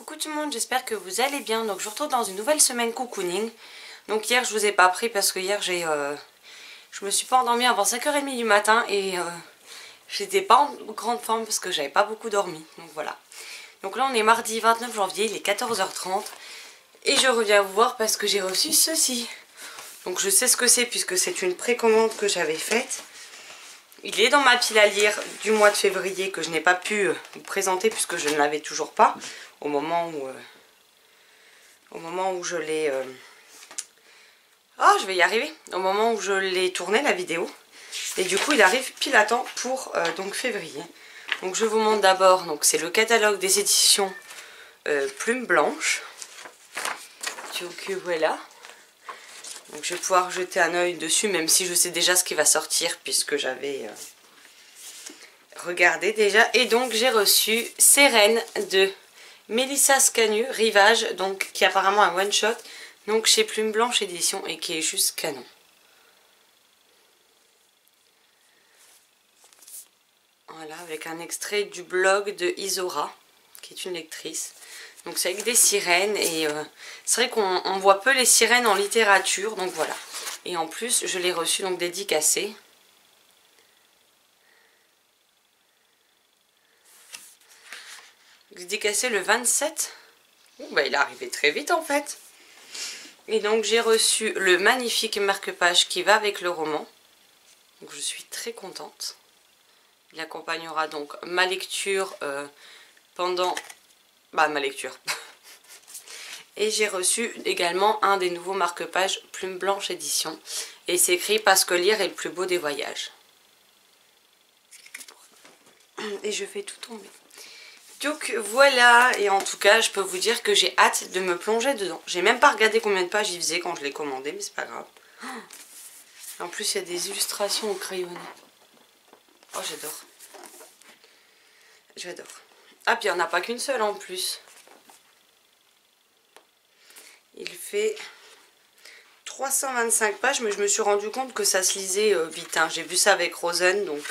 Coucou tout le monde, j'espère que vous allez bien. Donc je vous retrouve dans une nouvelle semaine cocooning. Donc hier je vous ai pas pris parce que hier je me suis pas endormie avant 5h30 du matin et j'étais pas en grande forme parce que j'avais pas beaucoup dormi. Donc voilà. Donc là on est mardi 29 janvier, il est 14h30 et je reviens vous voir parce que j'ai reçu ceci. Donc je sais ce que c'est puisque c'est une précommande que j'avais faite. Il est dans ma pile à lire du mois de février que je n'ai pas pu vous présenter puisque je ne l'avais toujours pas au moment où je l'ai... je vais y arriver. Au moment où je l'ai tourné la vidéo. Et du coup il arrive pile à temps pour donc février. Donc je vous montre d'abord, donc c'est le catalogue des éditions Plume Blanche. Donc voilà. Donc je vais pouvoir jeter un oeil dessus, même si je sais déjà ce qui va sortir, puisque j'avais regardé déjà. Et donc j'ai reçu Sérène de Mélissa Scanu, Rivage, donc qui est apparemment un one shot, donc chez Plume Blanche édition, et qui est juste canon. Voilà, avec un extrait du blog de Isora, qui est une lectrice. Donc c'est avec des sirènes et c'est vrai qu'on voit peu les sirènes en littérature, donc voilà. Et en plus je l'ai reçu donc dédicacé. Dédicacé le 27. Bah, il est arrivé très vite en fait. Et donc j'ai reçu le magnifique marque-page qui va avec le roman. Donc je suis très contente. Il accompagnera donc ma lecture pendant... ma lecture. Et j'ai reçu également un des nouveaux marque-pages Plume Blanche édition. Et c'est écrit parce que lire est le plus beau des voyages. Et je fais tout tomber. Donc voilà, et en tout cas je peux vous dire que j'ai hâte de me plonger dedans. J'ai même pas regardé combien de pages il faisait quand je l'ai commandé, mais c'est pas grave. En plus il y a des illustrations au crayonné. Oh j'adore. J'adore. Ah puis il n'y en a pas qu'une seule en plus. Il fait 325 pages, mais je me suis rendu compte que ça se lisait vite. Hein. J'ai vu ça avec Rosen, donc...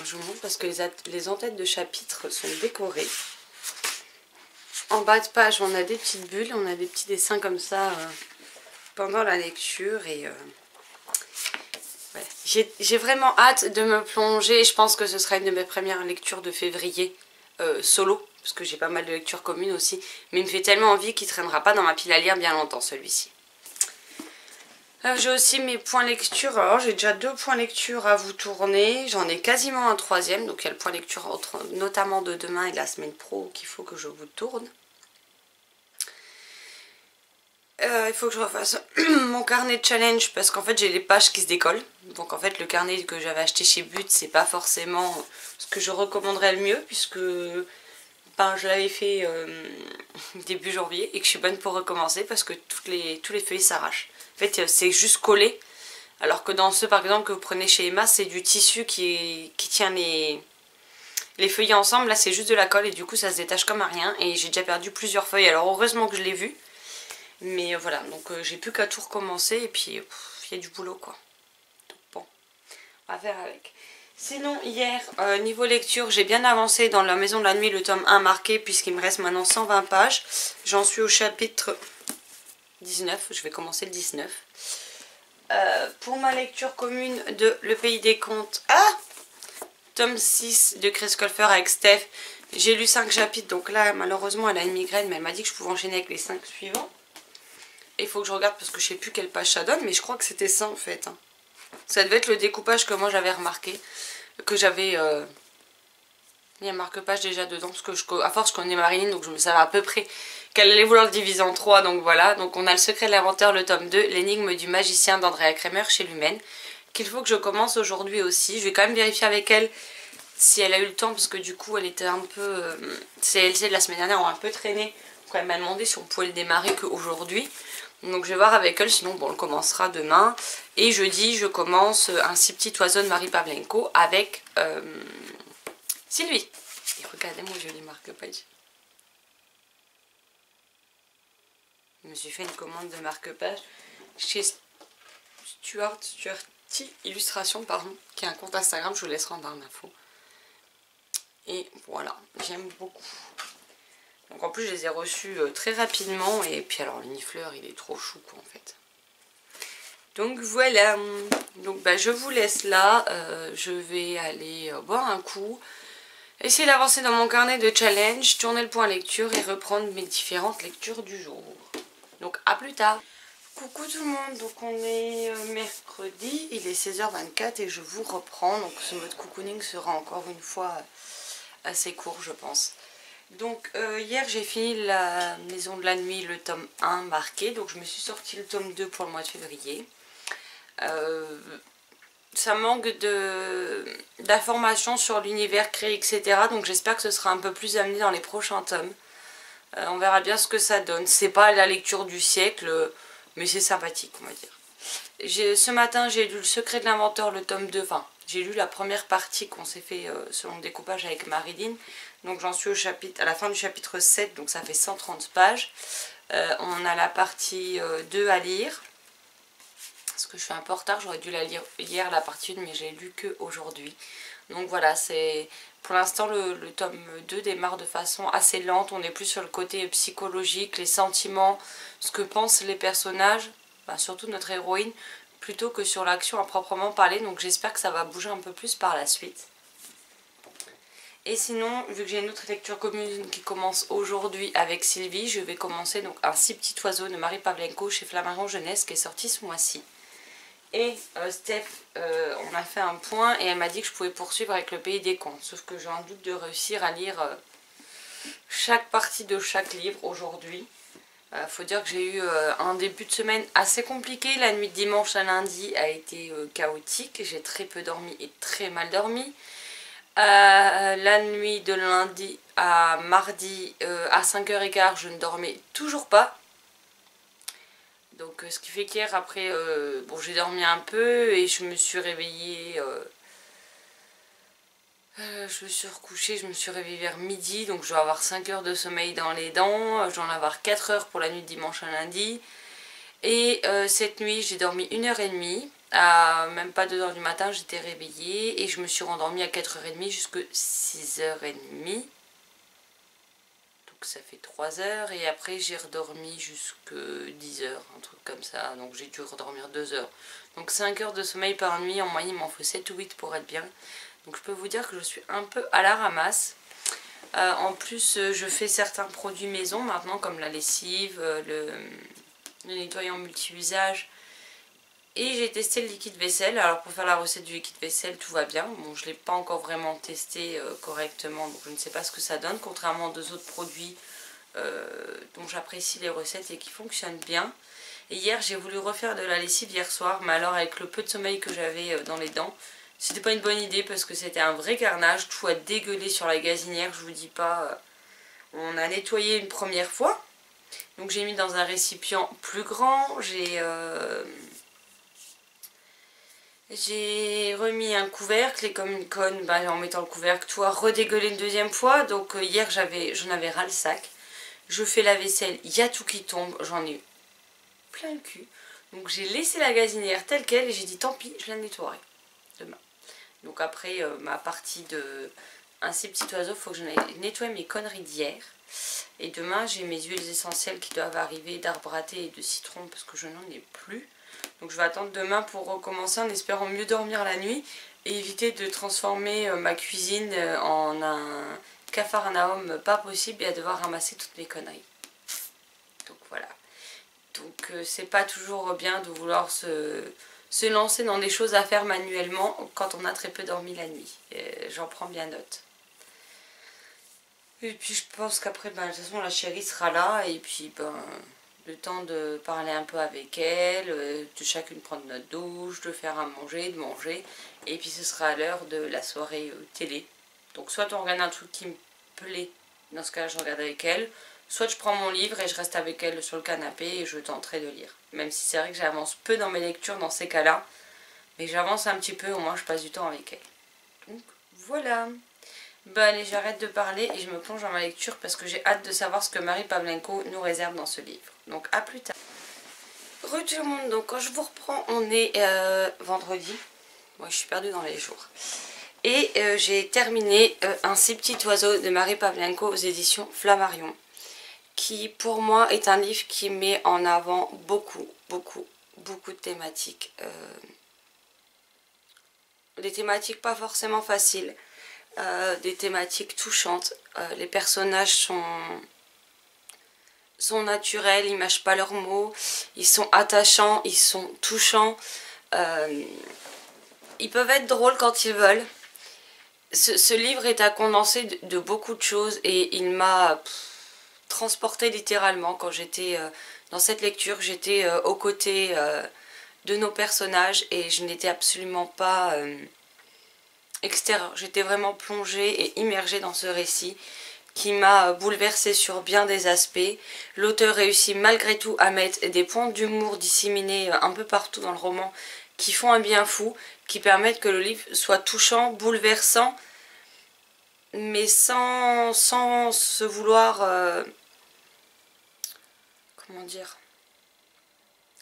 je vous montre parce que les en-têtes de chapitres sont décorées. En bas de page, on a des petites bulles, on a des petits dessins comme ça pendant la lecture. Et ouais. J'ai vraiment hâte de me plonger. Je pense que ce sera une de mes premières lectures de février solo. Parce que j'ai pas mal de lectures communes aussi. Mais il me fait tellement envie qu'il ne traînera pas dans ma pile à lire bien longtemps celui-ci. J'ai aussi mes points lecture. Alors j'ai déjà 2 points lecture à vous tourner. J'en ai quasiment un 3e. Donc il y a le point lecture notamment de demain et de la semaine pro qu'il faut que je vous tourne. Il faut que je refasse mon carnet de challenge parce qu'en fait j'ai les pages qui se décollent. Donc en fait le carnet que j'avais acheté chez But c'est pas forcément ce que je recommanderais le mieux puisque... je l'avais fait début janvier et que je suis bonne pour recommencer parce que tous les feuilles s'arrachent. En fait, c'est juste collé. Alors que dans ceux, par exemple, que vous prenez chez Emma, c'est du tissu qui tient les feuillets ensemble. Là, c'est juste de la colle et du coup, ça se détache comme à rien. Et j'ai déjà perdu plusieurs feuilles. Alors, heureusement que je l'ai vu. Mais voilà, donc j'ai plus qu'à tout recommencer. Et puis, il y a du boulot, quoi. Donc, bon, on va faire avec. Sinon hier, niveau lecture, j'ai bien avancé dans La Maison de la Nuit, le tome 1 marqué, puisqu'il me reste maintenant 120 pages. J'en suis au chapitre 19, je vais commencer le 19. Pour ma lecture commune de Le Pays des Contes, tome 6 de Chris Colfer avec Steph, j'ai lu 5 chapitres, donc là malheureusement elle a une migraine, mais elle m'a dit que je pouvais enchaîner avec les 5 suivants. Il faut que je regarde parce que je sais plus quelle page ça donne, mais je crois que c'était ça en fait. Hein. Ça devait être le découpage que moi j'avais remarqué, que j'avais mis un marque-page déjà dedans, parce que à force je connais Marilyn, donc je me savais à peu près qu'elle allait vouloir le diviser en 3, donc voilà. Donc on a Le Secret de l'Inventeur, le tome 2, L'énigme du magicien d'Andrea Kremer chez Lumen, qu'il faut que je commence aujourd'hui aussi. Je vais quand même vérifier avec elle si elle a eu le temps, parce que du coup elle était un peu... CLC de la semaine dernière ont un peu traîné, donc elle m'a demandé si on pouvait le démarrer qu'aujourd'hui. Donc je vais voir avec elle, sinon bon, on le commencera demain. Et jeudi, je commence Un si petit oiseau de Marie Pavlenko avec Sylvie. Et regardez mon joli marque-page. Je me suis fait une commande de marque-page chez Stuarty Illustration, pardon, qui a un compte Instagram, je vous laisserai en barre d'infos. Et voilà, j'aime beaucoup. Donc en plus je les ai reçus très rapidement. Et puis alors le nifleur il est trop chou quoi en fait. Donc voilà. Donc bah, je vous laisse là. Je vais aller boire un coup. Essayer d'avancer dans mon carnet de challenge. Tourner le point lecture et reprendre mes différentes lectures du jour. Donc à plus tard. Coucou tout le monde, donc on est mercredi, il est 16h24 et je vous reprends. Donc ce mode cocooning sera encore une fois assez court je pense. Donc hier j'ai fini la Maison de la Nuit, le tome 1 marqué, donc je me suis sorti le tome 2 pour le mois de février. Ça manque d'informations sur l'univers créé etc. Donc j'espère que ce sera un peu plus amené dans les prochains tomes. On verra bien ce que ça donne, c'est pas la lecture du siècle. Mais c'est sympathique, on va dire. Ce matin, j'ai lu Le Secret de l'Inventeur, le tome 2. Enfin, j'ai lu la première partie qu'on s'est fait selon le découpage avec Marilyn. Donc j'en suis à la fin du chapitre 7, donc ça fait 130 pages. On a la partie 2 à lire. Parce que je suis un peu en retard, j'aurais dû la lire hier la partie 1, mais j'ai lu que aujourd'hui. Donc voilà, c'est pour l'instant le tome 2 démarre de façon assez lente. On est plus sur le côté psychologique, les sentiments, ce que pensent les personnages, bah surtout notre héroïne, plutôt que sur l'action à proprement parler. Donc j'espère que ça va bouger un peu plus par la suite. Et sinon, vu que j'ai une autre lecture commune qui commence aujourd'hui avec Sylvie, je vais commencer donc Un si petit oiseau de Marie Pavlenko chez Flammarion Jeunesse qui est sorti ce mois-ci. Et Steph, on a fait un point et elle m'a dit que je pouvais poursuivre avec Le Pays des Contes. Sauf que j'ai un doute de réussir à lire chaque partie de chaque livre aujourd'hui. Faut dire que j'ai eu un début de semaine assez compliqué. La nuit de dimanche à lundi a été chaotique. J'ai très peu dormi et très mal dormi. La nuit de lundi à mardi à 5h15, je ne dormais toujours pas. Donc ce qui fait qu'hier après, bon j'ai dormi un peu et je me suis réveillée, je me suis recouchée, je me suis réveillée vers midi, donc je dois avoir 5 heures de sommeil dans les dents, je dois en avoir 4 heures pour la nuit de dimanche à lundi. Et cette nuit j'ai dormi 1h30, à même pas 2h du matin j'étais réveillée et je me suis rendormie à 4h30 jusqu'à 6h30. Donc ça fait 3 heures et après j'ai redormi jusqu'à 10 heures, un truc comme ça. Donc j'ai dû redormir 2 heures. Donc 5 heures de sommeil par nuit, en moyenne il m'en faut 7 ou 8 pour être bien. Donc je peux vous dire que je suis un peu à la ramasse. En plus je fais certains produits maison maintenant comme la lessive, le nettoyant multi-usage. Et j'ai testé le liquide vaisselle. Alors pour faire la recette du liquide vaisselle tout va bien. Bon je ne l'ai pas encore vraiment testé correctement, donc je ne sais pas ce que ça donne. Contrairement à deux autres produits dont j'apprécie les recettes et qui fonctionnent bien. Et hier j'ai voulu refaire de la lessive hier soir. Mais alors avec le peu de sommeil que j'avais dans les dents, c'était pas une bonne idée parce que c'était un vrai carnage. Tout a dégueulé sur la gazinière, je vous dis pas. On a nettoyé une première fois. Donc j'ai mis dans un récipient plus grand. J'ai remis un couvercle et comme une conne, bah, en mettant le couvercle, tout a redégueulé une deuxième fois. Donc hier j'en avais ras le sac. Je fais la vaisselle, il y a tout qui tombe, j'en ai eu plein le cul. Donc j'ai laissé la gazinière telle quelle et j'ai dit tant pis, je la nettoierai demain. Donc après ma partie de Un si petit oiseau, il faut que je nettoie mes conneries d'hier. Et demain j'ai mes huiles essentielles qui doivent arriver d'arbre à thé et de citron parce que je n'en ai plus. Donc je vais attendre demain pour recommencer en espérant mieux dormir la nuit et éviter de transformer ma cuisine en un capharnaüm pas possible et à devoir ramasser toutes mes conneries. Donc voilà. Donc c'est pas toujours bien de vouloir se lancer dans des choses à faire manuellement quand on a très peu dormi la nuit. J'en prends bien note. Et puis je pense qu'après, ben, de toute façon la chérie sera là et puis ben... le temps de parler un peu avec elle, de chacune prendre notre douche, de faire à manger, de manger. Et puis ce sera à l'heure de la soirée télé. Donc soit on regarde un truc qui me plaît, dans ce cas-là je regarde avec elle. Soit je prends mon livre et je reste avec elle sur le canapé et je tenterai de lire. Même si c'est vrai que j'avance peu dans mes lectures dans ces cas-là. Mais j'avance un petit peu, au moins je passe du temps avec elle. Donc voilà. Bah allez, j'arrête de parler et je me plonge dans ma lecture parce que j'ai hâte de savoir ce que Marie Pavlenko nous réserve dans ce livre. Donc à plus tard. Re tout le monde, donc quand je vous reprends, on est vendredi. Moi je suis perdue dans les jours. Et j'ai terminé Un si petit oiseau de Marie Pavlenko aux éditions Flammarion, qui pour moi est un livre qui met en avant beaucoup de thématiques. Des thématiques pas forcément faciles, des thématiques touchantes. Les personnages sont naturels, ils mâchent pas leurs mots, ils sont attachants, ils sont touchants. Ils peuvent être drôles quand ils veulent. Ce livre est un condensé de beaucoup de choses et il m'a transporté littéralement quand j'étais dans cette lecture. J'étais aux côtés de nos personnages et je n'étais absolument pas extérieure. J'étais vraiment plongée et immergée dans ce récit qui m'a bouleversée sur bien des aspects. L'auteur réussit malgré tout à mettre des points d'humour disséminés un peu partout dans le roman qui font un bien fou, qui permettent que le livre soit touchant, bouleversant, mais sans se vouloir... comment dire,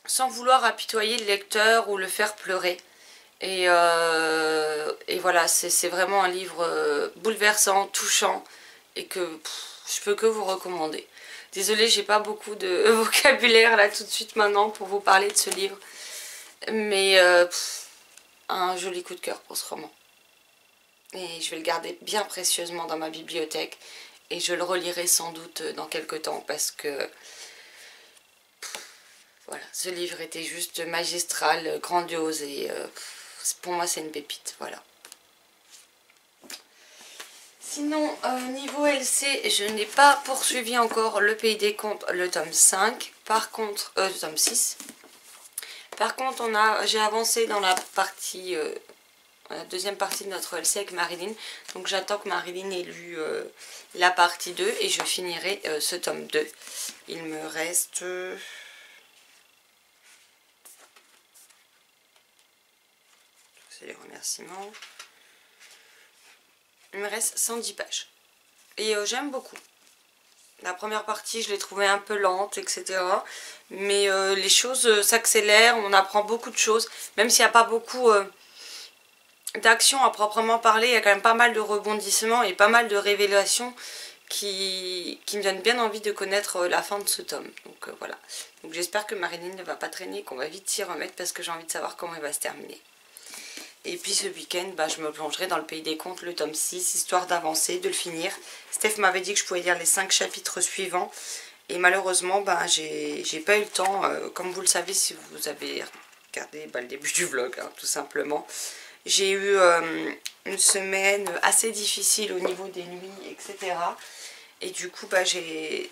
sans vouloir apitoyer le lecteur ou le faire pleurer. Et voilà, c'est vraiment un livre bouleversant, touchant, et que je peux que vous recommander. Désolée, j'ai pas beaucoup de vocabulaire là tout de suite maintenant pour vous parler de ce livre, mais un joli coup de cœur pour ce roman. Et je vais le garder bien précieusement dans ma bibliothèque, et je le relirai sans doute dans quelques temps, parce que voilà, ce livre était juste magistral, grandiose, et pour moi c'est une pépite, voilà. Sinon, niveau LC, je n'ai pas poursuivi encore Le Pays des Contes, le tome 5, par contre, le tome 6. Par contre, j'ai avancé dans la partie, la deuxième partie de notre LC avec Marilyn, donc j'attends que Marilyn ait lu la partie 2 et je finirai ce tome 2. Il me reste... c'est les remerciements. Il me reste 110 pages. Et j'aime beaucoup. La première partie, je l'ai trouvée un peu lente, etc. Mais les choses s'accélèrent, on apprend beaucoup de choses. Même s'il n'y a pas beaucoup d'action à proprement parler, il y a quand même pas mal de rebondissements et pas mal de révélations qui me donnent bien envie de connaître la fin de ce tome. Donc voilà. Donc j'espère que Marilyn ne va pas traîner, qu'on va vite s'y remettre parce que j'ai envie de savoir comment il va se terminer. Et puis ce week-end, je me plongerai dans Le Pays des Contes, le tome 6, histoire d'avancer, de le finir. Steph m'avait dit que je pouvais lire les 5 chapitres suivants. Et malheureusement, j'ai pas eu le temps. Comme vous le savez, si vous avez regardé le début du vlog, hein, tout simplement. J'ai eu une semaine assez difficile au niveau des nuits, etc. Et du coup,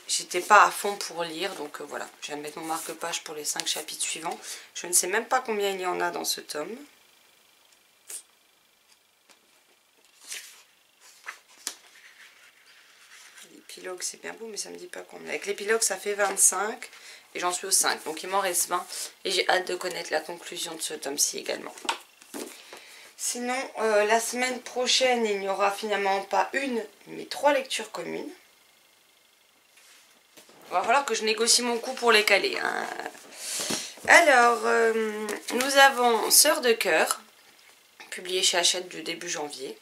j'étais pas à fond pour lire. Donc voilà, je viens de mettre mon marque-page pour les 5 chapitres suivants. Je ne sais même pas combien il y en a dans ce tome. L'épilogue c'est bien beau mais ça me dit pas combien. Avec l'épilogue ça fait 25 et j'en suis au 5, donc il m'en reste 20 et j'ai hâte de connaître la conclusion de ce tome-ci également. Sinon la semaine prochaine il n'y aura finalement pas une mais 3 lectures communes. Il va falloir que je négocie mon coup pour les caler, hein. Alors nous avons Sœur de cœur, publié chez Hachette du début janvier.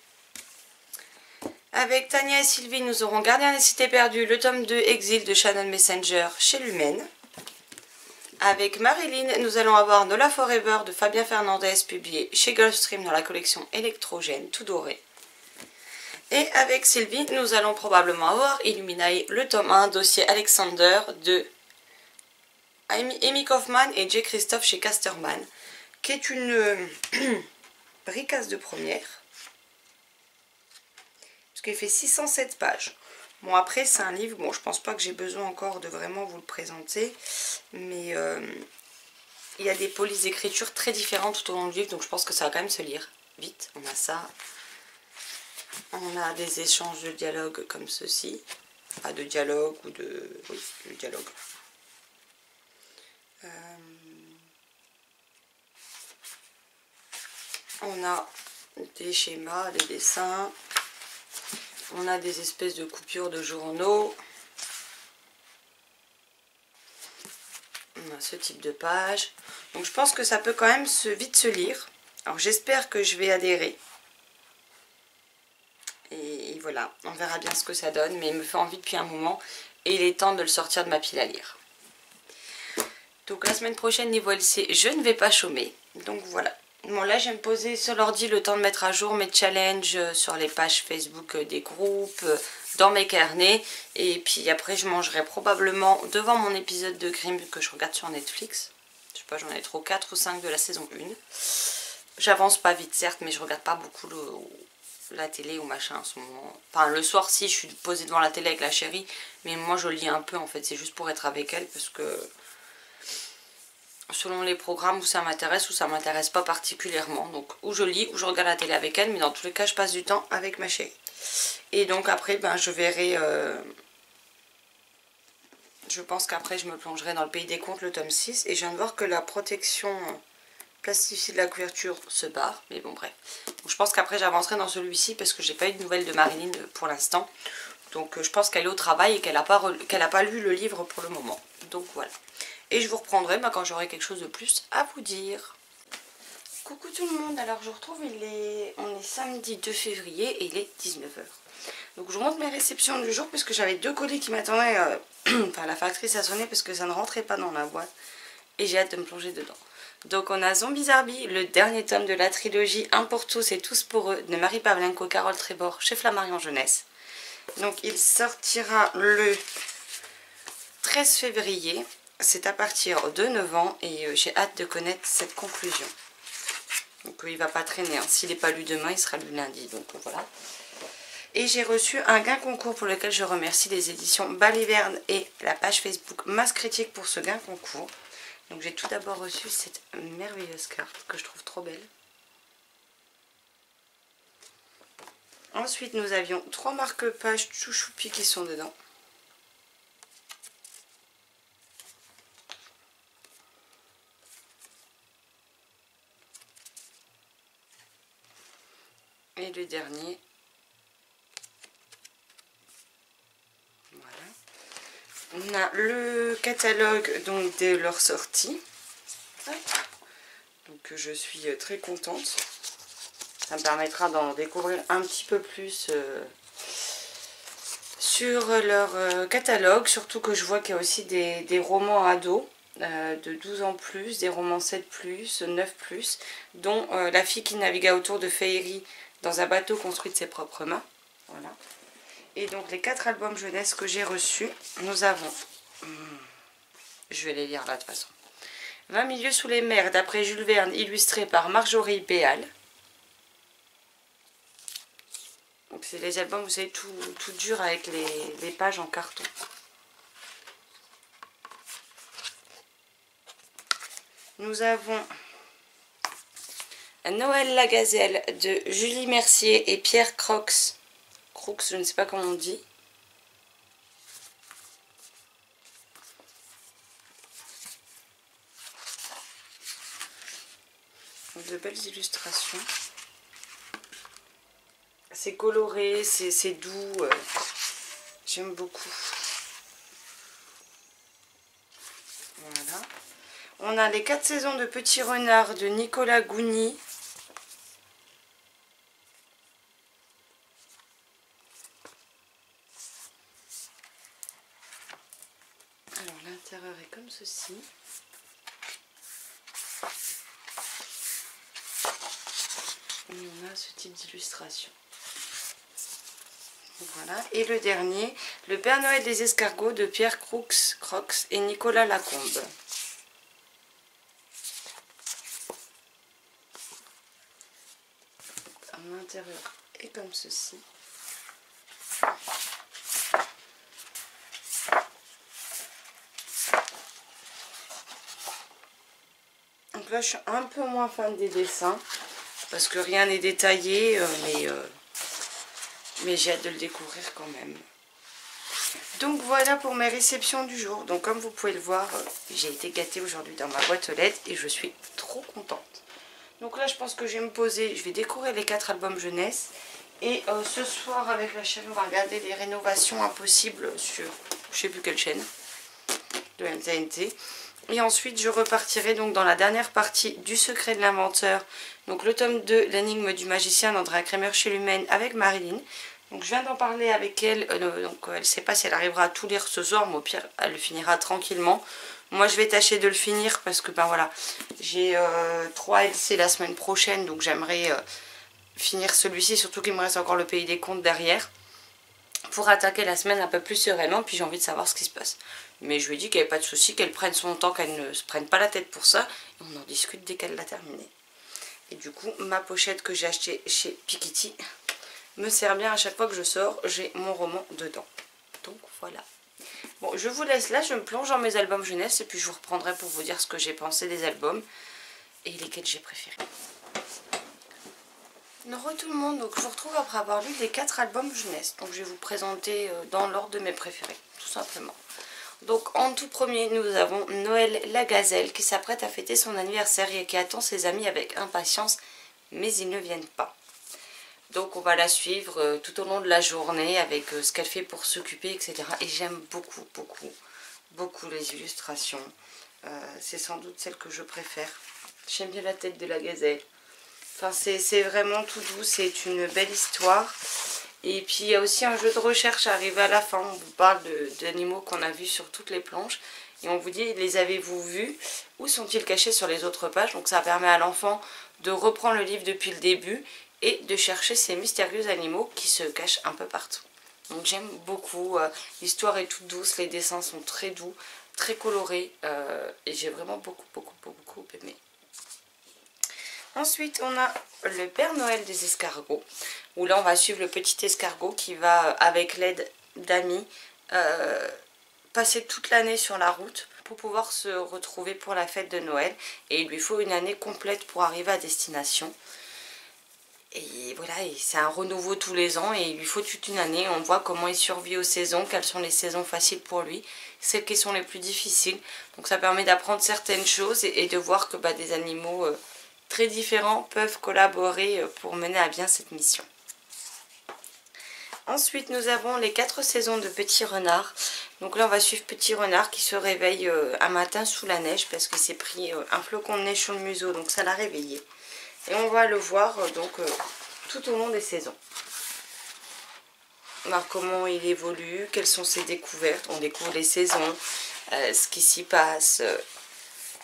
Avec Tania et Sylvie, nous aurons Gardien des Cités Perdues, le tome 2 Exil de Shannon Messenger chez Lumen. Avec Marilyn, nous allons avoir Nola Forever de Fabien Fernandez, publié chez Gulfstream dans la collection Électrogène, tout doré. Et avec Sylvie, nous allons probablement avoir Illuminae, le tome 1, dossier Alexander de Amy Kaufman et J. Christophe chez Casterman, qui est une bricasse de première. Parce qu'il fait 607 pages. Bon après c'est un livre, bon je pense pas que j'ai besoin encore de vraiment vous le présenter, mais il y a des polices d'écriture très différentes tout au long du livre, donc je pense que ça va quand même se lire vite. On a ça, on a des échanges de dialogue comme ceci, pas de dialogue ou de... oui, le dialogue. On a des schémas, des dessins. On a des espèces de coupures de journaux. On a ce type de page. Donc je pense que ça peut quand même vite se lire. Alors j'espère que je vais adhérer. voilà, on verra bien ce que ça donne, mais il me fait envie depuis un moment et il est temps de le sortir de ma pile à lire. Donc la semaine prochaine niveau LC, je ne vais pas chômer, donc voilà. Bon là je vais me poser sur l'ordi le temps de mettre à jour mes challenges sur les pages Facebook des groupes, dans mes carnets, et puis après je mangerai probablement devant mon épisode de Grimm que je regarde sur Netflix. Je sais pas, j'en ai trop 4 ou 5 de la saison 1. J'avance pas vite certes, mais je regarde pas beaucoup la télé ou machin en ce moment. Enfin le soir si, je suis posée devant la télé avec la chérie, mais moi je lis un peu en fait, c'est juste pour être avec elle parce que selon les programmes où ça m'intéresse ou ça m'intéresse pas particulièrement. Donc ou je lis ou je regarde la télé avec elle, mais dans tous les cas je passe du temps avec ma chérie. Et donc après ben, je verrai, je pense qu'après je me plongerai dans le pays des contes, le tome 6. Et je viens de voir que la protection plastifiée de la couverture se barre, mais bon bref. Donc, je pense qu'après j'avancerai dans celui-ci parce que j'ai pas eu de nouvelles de Marilyn pour l'instant. Donc je pense qu'elle est au travail et qu'elle n'a pas lu le livre pour le moment. Donc voilà. Et je vous reprendrai bah, quand j'aurai quelque chose de plus à vous dire. Coucou tout le monde, alors je vous retrouve, on est samedi 2 février et il est 19 h. Donc je vous montre mes réceptions du jour puisque j'avais 2 colis qui m'attendaient. Enfin la factrice a sonné parce que ça ne rentrait pas dans la boîte. Et j'ai hâte de me plonger dedans. Donc on a Zombie Zarbi, le dernier tome de la trilogie Un pour tous et tous pour eux de Marie Pavlenko, Carole Trébor chez Flammarion Jeunesse. Donc il sortira le 13 février. C'est à partir de 9 ans et j'ai hâte de connaître cette conclusion. Donc il ne va pas traîner, hein. S'il n'est pas lu demain, il sera lu lundi. Donc voilà. Et j'ai reçu un gain concours pour lequel je remercie les éditions Baliverne et la page Facebook Masse Critique pour ce gain concours. Donc j'ai tout d'abord reçu cette merveilleuse carte que je trouve trop belle. Ensuite nous avions 3 marque-pages chouchoupi qui sont dedans. Et le dernier, voilà. On a le catalogue donc de leur sortie. Donc je suis très contente. Ça me permettra d'en découvrir un petit peu plus sur leur catalogue. Surtout que je vois qu'il y a aussi des romans ados de 12 ans plus, des romans 7+, 9+, dont La fille qui navigua autour de Féerie dans un bateau construit de ses propres mains. Voilà. Et donc les 4 albums jeunesse que j'ai reçus, nous avons, je vais les lire là de toute façon, 20 milieux sous les mers d'après Jules Verne, illustré par Marjorie Béal. Donc c'est les albums, vous savez, tout dur avec les pages en carton. Nous avons Noël la Gazelle de Julie Mercier et Pierre Croix. Croux, je ne sais pas comment on dit. De belles illustrations. C'est coloré, c'est doux. J'aime beaucoup. Voilà. On a les 4 saisons de Petit Renard de Nicolas Gougny. Alors l'intérieur est comme ceci. Et on a ce type d'illustration. Voilà. Et le dernier, le Père Noël des escargots de Pierre Croux et Nicolas Lacombe. L'intérieur est comme ceci. Donc là je suis un peu moins fan des dessins parce que rien n'est détaillé, mais j'ai hâte de le découvrir quand même. Donc voilà pour mes réceptions du jour. Donc comme vous pouvez le voir, j'ai été gâtée aujourd'hui dans ma boîte aux lettres et je suis trop contente. Donc là je pense que je vais me poser, je vais découvrir les 4 albums jeunesse. Et ce soir avec la chaîne on va regarder les rénovations impossibles sur je sais plus quelle chaîne de MTNT. Et ensuite je repartirai donc dans la dernière partie du Secret de l'inventeur. Donc le tome 2, l'énigme du magicien d'Andrea Kremer chez Lumen avec Marilyn. Donc je viens d'en parler avec elle, donc elle ne sait pas si elle arrivera à tout lire ce soir, mais au pire elle le finira tranquillement. Moi je vais tâcher de le finir parce que ben voilà, j'ai 3 LC la semaine prochaine, donc j'aimerais finir celui-ci, surtout qu'il me reste encore le pays des comptes derrière, pour attaquer la semaine un peu plus sereinement, puis j'ai envie de savoir ce qui se passe. Mais je lui ai dit qu'il n'y avait pas de souci, qu'elle prenne son temps, qu'elle ne se prenne pas la tête pour ça, et on en discute dès qu'elle l'a terminé. Et du coup, ma pochette que j'ai achetée chez Piketty me sert bien à chaque fois que je sors, j'ai mon roman dedans. Donc voilà. Bon, je vous laisse là, je me plonge dans mes albums jeunesse, et puis je vous reprendrai pour vous dire ce que j'ai pensé des albums, et lesquels j'ai préférés. Bonjour tout le monde, donc je vous retrouve après avoir lu les 4 albums jeunesse. Donc je vais vous présenter dans l'ordre de mes préférés, tout simplement. Donc en tout premier, nous avons Noël la Gazelle qui s'apprête à fêter son anniversaire et qui attend ses amis avec impatience, mais ils ne viennent pas. Donc on va la suivre tout au long de la journée avec ce qu'elle fait pour s'occuper, etc. Et j'aime beaucoup les illustrations. C'est sans doute celle que je préfère. J'aime bien la tête de la gazelle. Enfin, c'est vraiment tout doux, c'est une belle histoire. Et puis il y a aussi un jeu de recherche arrivé à la fin. On vous parle d'animaux qu'on a vus sur toutes les planches. Et on vous dit, les avez-vous vus? Où sont-ils cachés sur les autres pages? Donc ça permet à l'enfant de reprendre le livre depuis le début et de chercher ces mystérieux animaux qui se cachent un peu partout. Donc j'aime beaucoup. L'histoire est toute douce, les dessins sont très doux, très colorés. Et j'ai vraiment beaucoup aimé. Ensuite, on a le Père Noël des escargots, où là on va suivre le petit escargot qui va, avec l'aide d'amis, passer toute l'année sur la route pour pouvoir se retrouver pour la fête de Noël. Et il lui faut une année complète pour arriver à destination. Et voilà, c'est un renouveau tous les ans et il lui faut toute une année. On voit comment il survit aux saisons, quelles sont les saisons faciles pour lui, celles qui sont les plus difficiles. Donc ça permet d'apprendre certaines choses et de voir que des animaux très différents peuvent collaborer pour mener à bien cette mission. Ensuite, nous avons les 4 saisons de Petit Renard. Donc là, on va suivre Petit Renard qui se réveille un matin sous la neige parce qu'il s'est pris un flocon de neige sur le museau, donc ça l'a réveillé. Et on va le voir tout au long des saisons. Alors, comment il évolue, quelles sont ses découvertes, on découvre les saisons, ce qui s'y passe.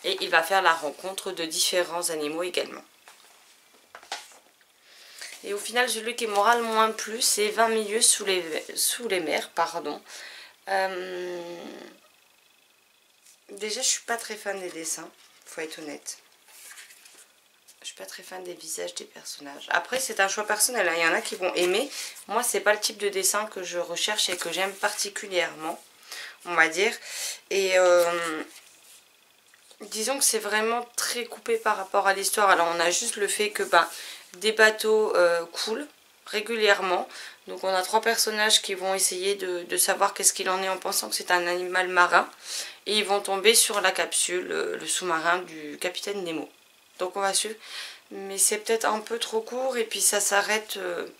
Et il va faire la rencontre de différents animaux également. Et au final, celui qui est moral moins plus, c'est 20 milieux sous les mers. Pardon. Déjà, je suis pas très fan des dessins, faut être honnête. Je suis pas très fan des visages des personnages. Après, c'est un choix personnel, hein. Il y en a qui vont aimer. Moi, c'est pas le type de dessin que je recherche et que j'aime particulièrement, on va dire. Et disons que c'est vraiment très coupé par rapport à l'histoire. Alors on a juste le fait que des bateaux coulent régulièrement. Donc on a 3 personnages qui vont essayer de savoir qu'est-ce qu'il en est en pensant que c'est un animal marin. Et ils vont tomber sur la capsule, le sous-marin du capitaine Nemo. Donc on va suivre. Mais c'est peut-être un peu trop court et puis ça s'arrête de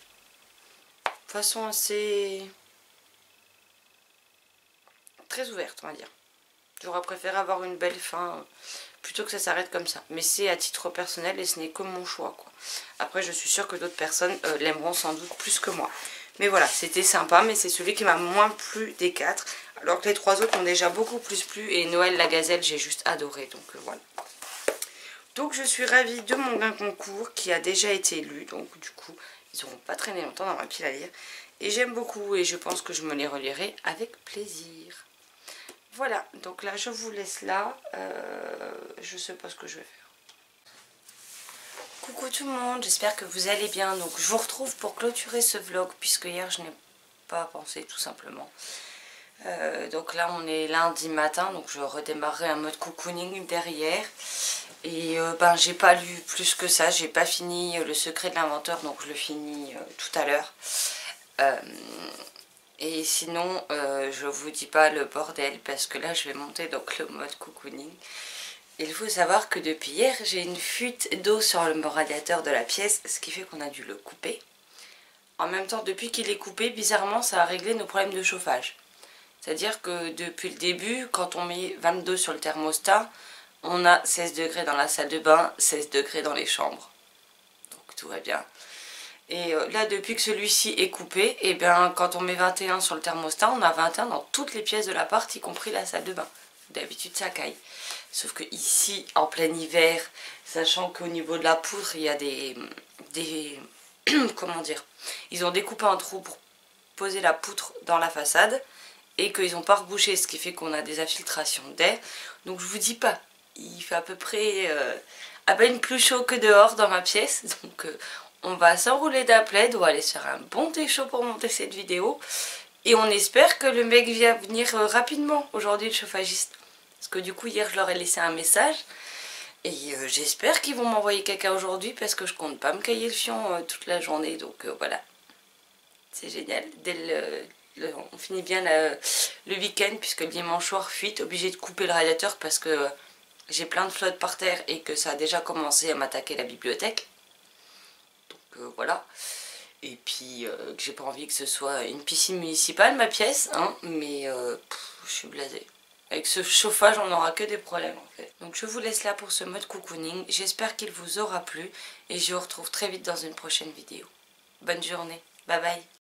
façon assez très ouverte, on va dire. J'aurais préféré avoir une belle fin plutôt que ça s'arrête comme ça. Mais c'est à titre personnel et ce n'est que mon choix, quoi. Après, je suis sûre que d'autres personnes l'aimeront sans doute plus que moi. Mais voilà, c'était sympa, mais c'est celui qui m'a moins plu des 4. Alors que les 3 autres ont déjà beaucoup plus plu. Et Noël la Gazelle, j'ai juste adoré. Donc voilà. Donc je suis ravie de mon gain concours qui a déjà été lu. Donc du coup, ils n'auront pas traîné longtemps dans ma pile à lire. Et j'aime beaucoup et je pense que je me les relirai avec plaisir. Voilà, donc là je vous laisse là, je sais pas ce que je vais faire. Coucou tout le monde, j'espère que vous allez bien. Donc je vous retrouve pour clôturer ce vlog puisque hier je n'ai pas pensé tout simplement. Donc là on est lundi matin, donc je redémarrerai un mode cocooning derrière. Et j'ai pas lu plus que ça, j'ai pas fini Le Secret de l'Inventeur, donc je le finis tout à l'heure. Et sinon, je vous dis pas le bordel parce que là je vais monter donc le mode cocooning. Il faut savoir que depuis hier j'ai une fuite d'eau sur le radiateur de la pièce, ce qui fait qu'on a dû le couper. En même temps, depuis qu'il est coupé, bizarrement ça a réglé nos problèmes de chauffage. C'est-à-dire que depuis le début, quand on met 22 sur le thermostat, on a 16 degrés dans la salle de bain, 16 degrés dans les chambres. Donc tout va bien. Et là, depuis que celui-ci est coupé, et bien quand on met 21 sur le thermostat, on a 21 dans toutes les pièces de l'appart, y compris la salle de bain. D'habitude ça caille. Sauf que ici, en plein hiver, sachant qu'au niveau de la poutre, il y a des comment dire, ils ont découpé un trou pour poser la poutre dans la façade et qu'ils n'ont pas rebouché, ce qui fait qu'on a des infiltrations d'air. Donc je vous dis pas, il fait à peu près à peine plus chaud que dehors dans ma pièce. Donc on va s'enrouler d'un plaid, on va aller se faire un bon thé chaud pour monter cette vidéo. Et on espère que le mec vient venir rapidement aujourd'hui, le chauffagiste. Parce que du coup hier je leur ai laissé un message. Et j'espère qu'ils vont m'envoyer caca aujourd'hui parce que je compte pas me cailler le fion toute la journée. Donc voilà, c'est génial. On finit bien le week-end puisque le dimanche soir, fuite, obligé de couper le radiateur parce que j'ai plein de flotte par terre et que ça a déjà commencé à m'attaquer la bibliothèque. Donc voilà. Et puis que j'ai pas envie que ce soit une piscine municipale ma pièce, hein, mais je suis blasée. Avec ce chauffage, on n'aura que des problèmes en fait. Donc je vous laisse là pour ce mode cocooning. J'espère qu'il vous aura plu et je vous retrouve très vite dans une prochaine vidéo. Bonne journée. Bye bye.